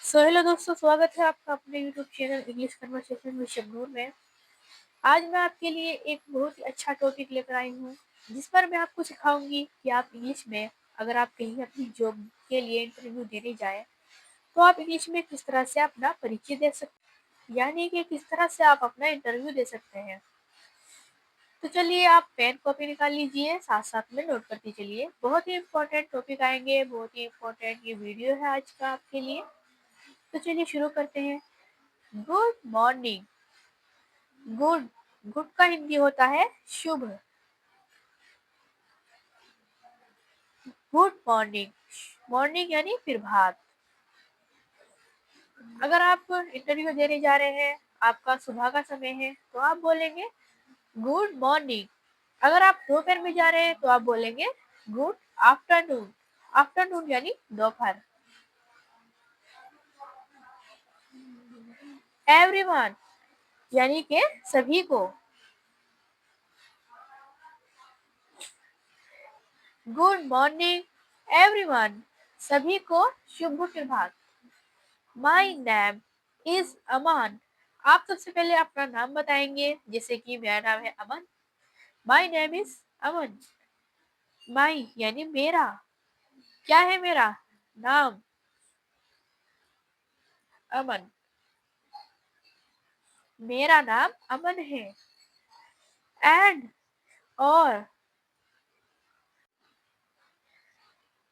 Hello दोस्तों, स्वागत है आपका अपने YouTube channel English conversation with Shabnoor में। आज मैं आपके लिए एक बहुत ही अच्छा टॉपिक लेकर आई हूँ, जिस पर मैं आपको सिखाऊंगी कि आप इंग्लिश में अगर आप कहीं अपनी जॉब के लिए इंटरव्यू देने जाएं, तो आप इंग्लिश में किस तरह से अपना परिचय दे सकते हैं, यानी कि किस तरह से आप अपना इंटरव्यू दे सकते हैं। तो चलिए, आप पेन कॉपी निकाल लीजिए, साथ साथ में नोट करते चलिए। बहुत ही इंपॉर्टेंट टॉपिक आएंगे, बहुत ही इंपॉर्टेंट ये वीडियो है आज का आपके लिए। तो चलिए शुरू करते हैं। Good morning. गुड गुड का हिंदी होता है शुभ। गुड मॉर्निंग, मॉर्निंग यानी प्रभात। अगर आप इंटरव्यू देने जा रहे हैं, आपका सुबह का समय है, तो आप बोलेंगे गुड मॉर्निंग। अगर आप दोपहर में जा रहे हैं तो आप बोलेंगे गुड आफ्टरनून। आफ्टरनून यानी दोपहर। एवरीवन यानी के सभी को। गुड मॉर्निंग एवरीवन, सभी को शुभ प्रभात। माई नेम इज अमन। आप सबसे पहले अपना नाम बताएंगे, जैसे कि मेरा नाम है अमन। माई नेम इज अमन। माई यानी मेरा। क्या है मेरा नाम? अमन। मेरा नाम अमन है। एंड और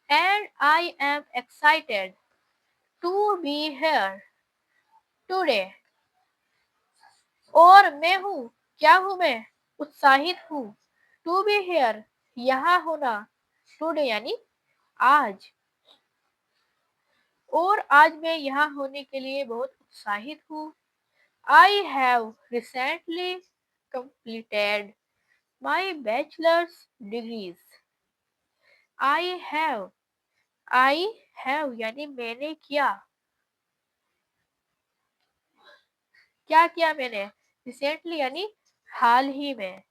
and I am excited to be here today. और मैं हूँ, क्या हूँ मैं? उत्साहित हूँ। टू बी हेयर यहाँ होना। टुडे यानी आज। और आज मैं यहाँ होने के लिए बहुत उत्साहित हूँ। I have recently completed my bachelor's degrees. I have, I have यानी मैंने किया। क्या किया मैंने? रिसेंटली यानी हाल ही में।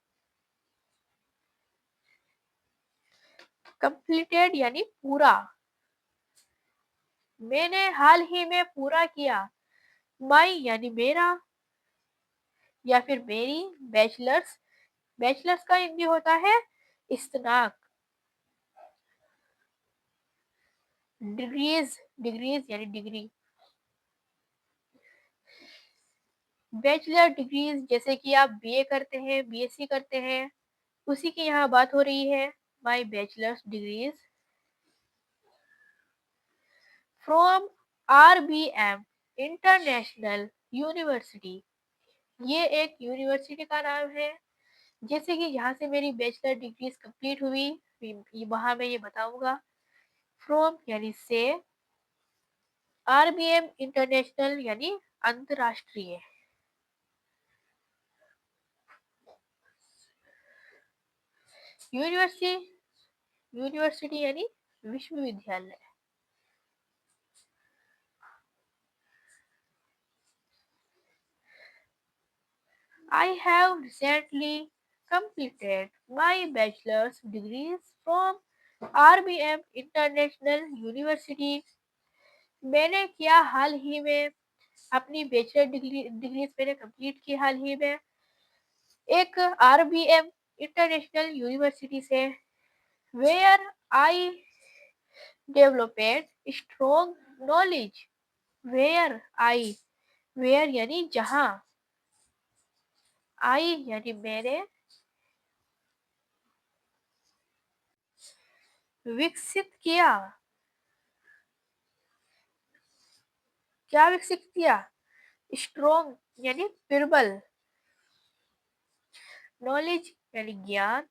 completed यानी पूरा। मैंने हाल ही में पूरा किया। my यानी मेरा या फिर मेरी। बैचलर्स, बैचलर्स का हिंदी होता है स्नातक। डिग्रीज, डिग्रीज यानी डिग्री। बैचलर डिग्रीज जैसे कि आप बीए करते हैं, बीएससी करते हैं, उसी की यहाँ बात हो रही है। My bachelor's degrees from RBM international university. ये एक यूनिवर्सिटी का नाम है। जैसे कि यहाँ से मेरी बैचलर डिग्रीज कंप्लीट हुई, वहां मैं ये बताऊंगा। फ्रॉम यानी से, आरबीएम इंटरनेशनल यानी अंतरराष्ट्रीय। यूनिवर्सिटी, यूनिवर्सिटी यानी विश्वविद्यालय। I have recently completed my bachelor's degrees from RBM International University. मैंने किया हाल ही में अपनी बैचलर डिग्रीज मैंने कंप्लीट की हाल ही में एक आरबीएम इंटरनेशनल यूनिवर्सिटी से। Where I developed strong knowledge. Where I, where यानी जहां, आई यानी मेरे, विकसित किया। क्या विकसित किया? स्ट्रॉन्ग यानी प्रबल। नॉलेज यानी ज्ञान।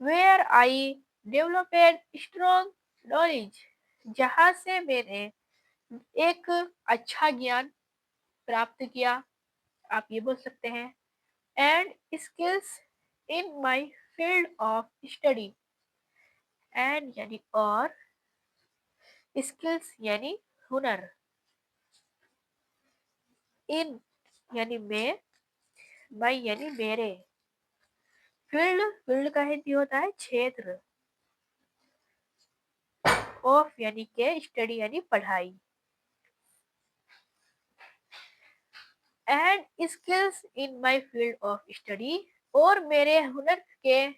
Where I developed strong knowledge, जहां से मैंने एक अच्छा ज्ञान प्राप्त किया, आप ये बोल सकते हैं। And skills in my field of study. And यानी और, स्किल्स यानी हुनर। इन यानी में, माई यानी मेरे। फील्ड, फील्ड का हिंदी होता है क्षेत्र। ऑफ यानी के स्टडी यानी पढ़ाई, and skills in my field of study, और मेरे हुनर के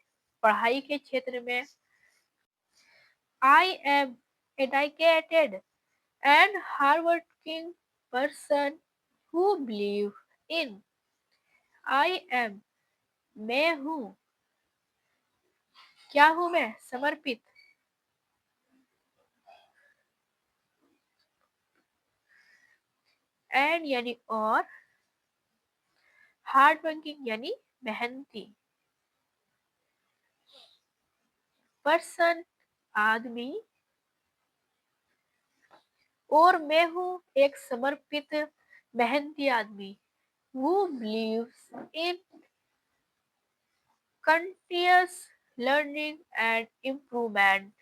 पढ़ाई के क्षेत्र में I am a dedicated and hardworking person who believe in, I am मैं हूँ, क्या हूँ मैं, समर्पित, एंड यानी और, हार्ड वर्किंग यानी मेहनती, पर्सन आदमी, और मैं हूँ एक समर्पित मेहनती आदमी, who believes in continuous learning and improvement,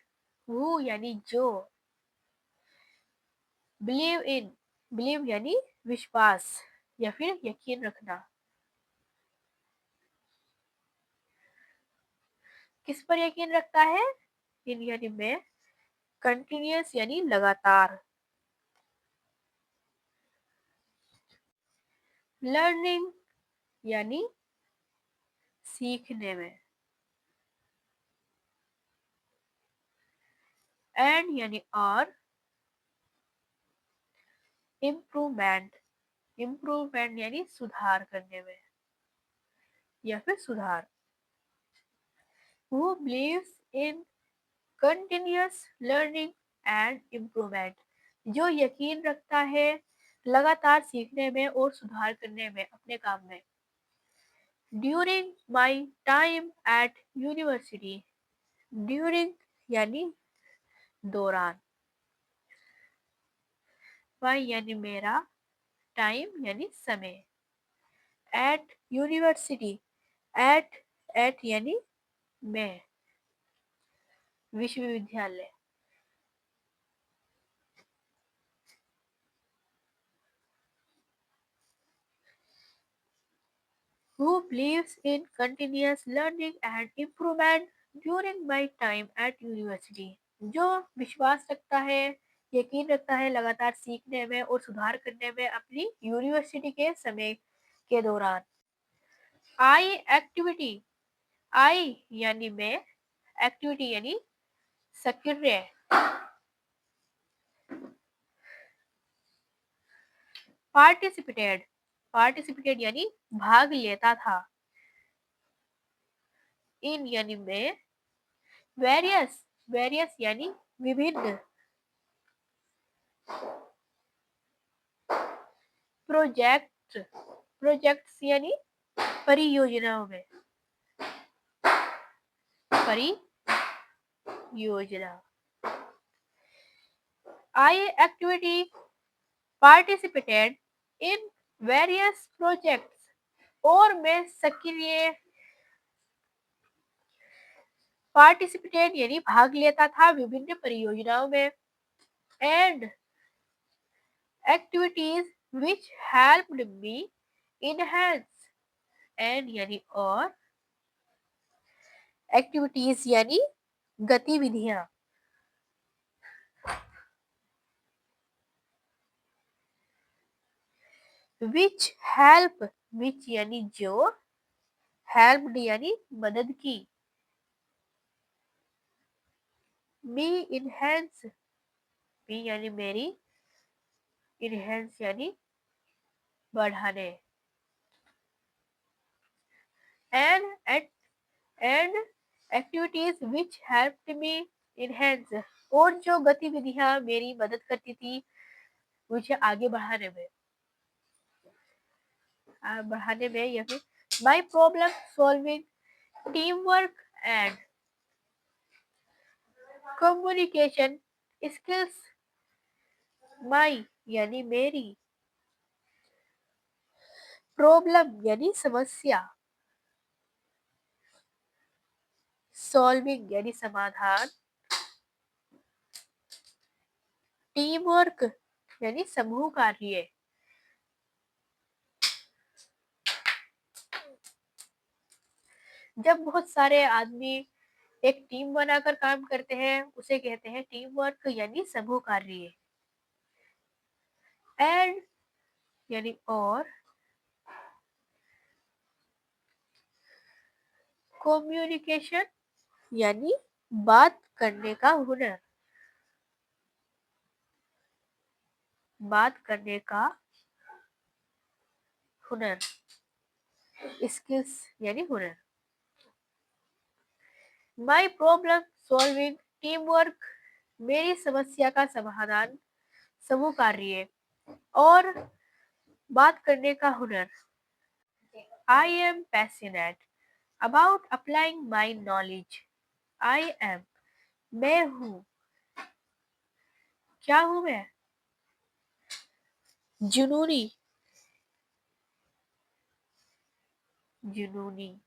who यानी जो, believe in, believe यानी विश्वास या फिर यकीन रखना, किस पर यकीन रखता है, इन यानी में, कंटिन्यूअस यानी लगातार, लर्निंग यानी सीखने में, एंड यानी और, इम्प्रूवमेंट, इम्प्रूवमेंट यानी सुधार करने में या फिर सुधार, who believes in continuous learning and improvement, जो यकीन रखता है लगातार सीखने में और सुधार करने में अपने काम में, during my time at university, during यानी दौरान, माई यानी मेरा, टाइम यानी समय, एट यूनिवर्सिटी, एट यानी में, विश्वविद्यालय, who believes in continuous learning and improvement during my time at university, जो विश्वास रखता है, यकीन रखता है लगातार सीखने में और सुधार करने में अपनी यूनिवर्सिटी के समय के दौरान, आई एक्टिविटी, आई यानी मैं, एक्टिविटी यानी सक्रिय, पार्टिसिपेटेड, पार्टिसिपेटेड यानी भाग लेता था, इन यानी में, वेरियस, वेरियस यानी विभिन्न, प्रोजेक्ट, प्रोजेक्ट्स यानी परियोजनाओं में, परियोजना, I activity participated in various projects, और मैं सक्रिय, पार्टिसिपेटेड यानी भाग लेता था विभिन्न परियोजनाओं में, and activities which helped me enhance, and यानी और, एक्टिविटीज यानी गतिविधियां, विच हेल्प, विच यानी जो, हेल्प्ड यानी मदद की, मी इनहेंस, मी यानी मेरी, इनहेंस यानी बढ़ाने, and and activities which helped me enhance, और जो गतिविधियां मेरी मदद करती थी मुझे आगे बढ़ाने में या फिर, my problem solving, team work and communication skills, my यानी मेरी, प्रॉब्लम यानी समस्या, सॉल्विंग यानी समाधान, टीम वर्क यानी समूह कार्य, जब बहुत सारे आदमी एक टीम बनाकर काम करते हैं उसे कहते हैं टीम वर्क यानी समूह कार्य। एंड यानी और, कम्युनिकेशन यानी बात करने का हुनर, बात करने का हुनर, स्किल्स यानी हुनर। माई प्रॉब्लम सॉल्विंग टीम वर्क, मेरी समस्या का समाधान समूह कार्य और बात करने का हुनर। I am passionate about applying my knowledge, I am मैं हूँ, क्या हूँ मैं, जुनूनी, जुनूनी,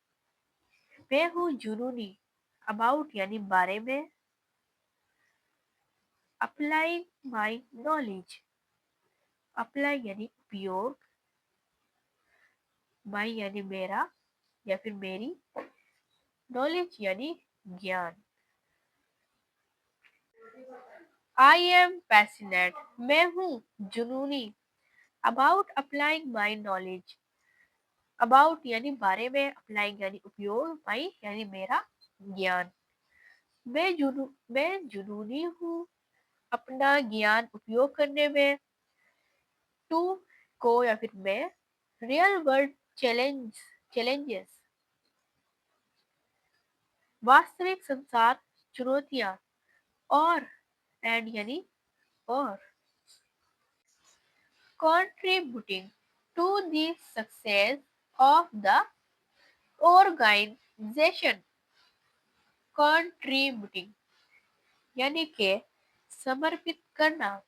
मैं हूँ जुनूनी। अबाउट यानी बारे में, अप्लाइंग माई नॉलेज, अप्लाई यानी उपयोग, माई यानी मेरा या फिर मेरी, नॉलेज यानी ज्ञान। आई एम पैशनेट मैं हूँ जुनूनी, about applying my knowledge, about यानी बारे में, अप्लाइंग यानी उपयोग, माई यानी मेरा, ज्ञान। मैं जुनूनी हूँ अपना ज्ञान उपयोग करने में। टू को या फिर मैं, रियल वर्ल्ड चैलेंजेस, वास्तविक संसार चुनौतियां। और एंड यानी और, contributing to the success of the organization, contributing यानी के समर्पित करना।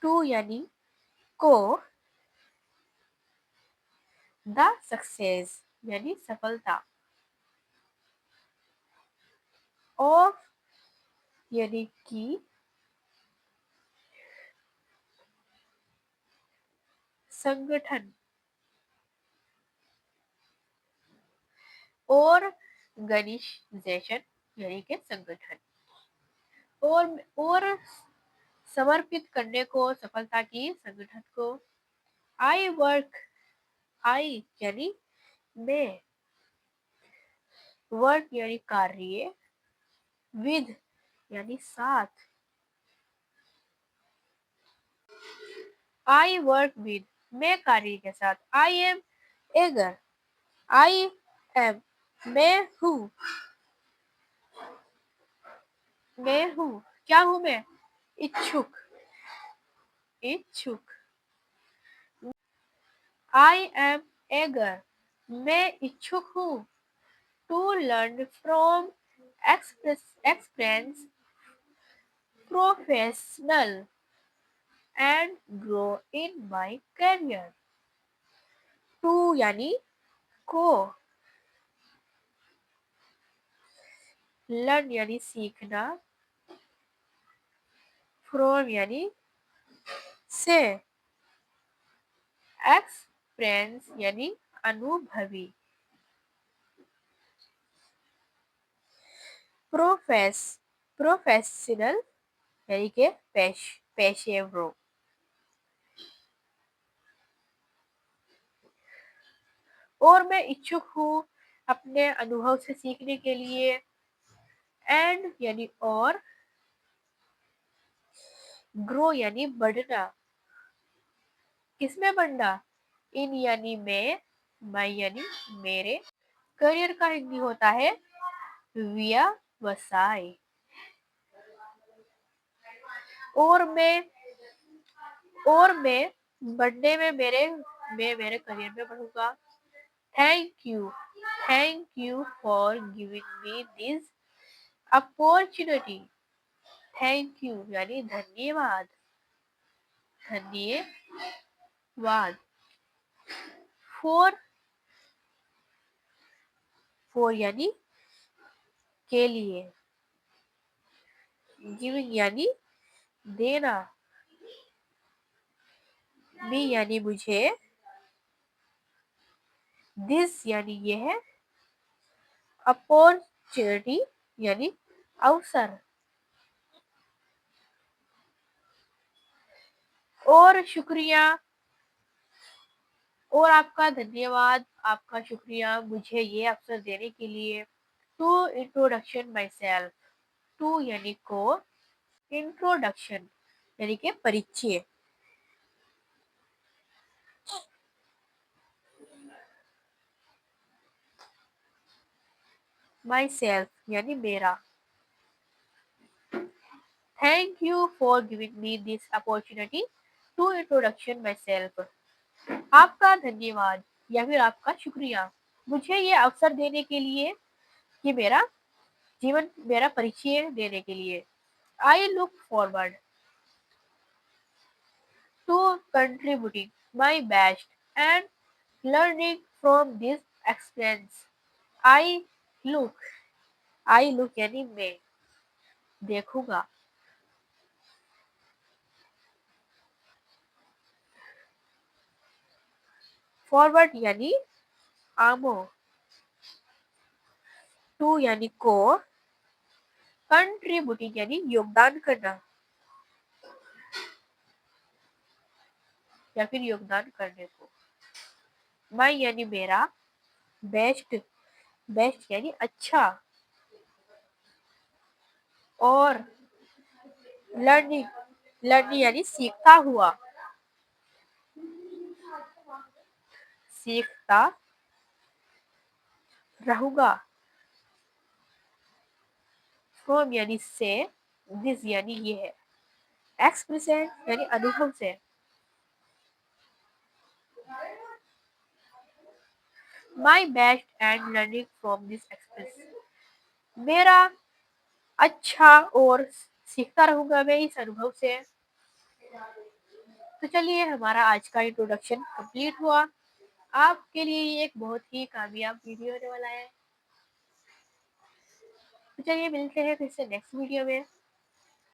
टू यानी को, द सक्सेस यानी सफलता, ऑफ यानी की, संगठन, ऑर्गेनाइजेशन यानी के संगठन, और समर्पित करने को, सफलता की, संगठन को। आई वर्क, आई यानी मैं, वर्क यानी कार्य, विद यानी साथ, आई वर्क विद मैं कार्य के साथ। I am eager, I am मैं हूँ, मैं हूँ, क्या हूँ मैं, इच्छुक, इच्छुक। आई एम एगर मैं इच्छुक हूँ, to learn from experience, professional and grow in my career. To यानी को, लर्न यानी सीखना, फ्रॉम यानी से, एक्सपीरियंस यानी अनुभवी, प्रोफेशनल यानी के पेशेवरों। और मैं इच्छुक हूँ अपने अनुभव से सीखने के लिए। एंड यानी और, ग्रो यानी बढ़ना, किसमें बढ़ना, इन यानी में, माई यानी मेरे। करियर का हिंदी होता है व्यवसाय। और मैं, और मैं बढ़ने में मैं मेरे करियर में बढ़ूंगा। Thank you for giving me this opportunity, thank you यानी धन्यवाद, धन्यवाद। फॉर, फॉर यानी के लिए, गिविंग यानी देना, मी यानी मुझे, दिस यानी ये है, अपॉर्चुनिटी यानी अवसर, और शुक्रिया और आपका धन्यवाद, आपका शुक्रिया मुझे ये अवसर देने के लिए। To introduction myself, to यानी को, इंट्रोडक्शन यानी के परिचय, माई सेल्फ यानी मेरा। Thank you for giving me this opportunity to introduction myself, आपका धन्यवाद या फिर आपका शुक्रिया मुझे ये अवसर देने के लिए, कि मेरा परिचय देने के लिए। I look forward to contributing my best and learning from this experience. I look, I look यानी मैं, देखूंगा, फॉरवर्ड यानी आमो, टू यानी को, कंट्रीब्यूटिंग यानी योगदान करना या फिर योगदान करने को, माई यानी मेरा, बेस्ट, बेस्ट यानी अच्छा, और लर्निंग, लर्निंग यानी सीखता हुआ, सीखता रहूंगा, फ्रॉम यानी से, दिस यानी ये है, एक्सपीरियंस यानी अनुभव से, माई best and learning from this experience, मेरा अच्छा और सीखता रहूंगा मैं इस अनुभव से। तो चलिए, हमारा आज का इंट्रोडक्शन कंप्लीट हुआ। आपके लिए ये एक बहुत ही कामयाब वीडियो होने वाला है। तो चलिए, मिलते हैं फिर से नेक्स्ट वीडियो में।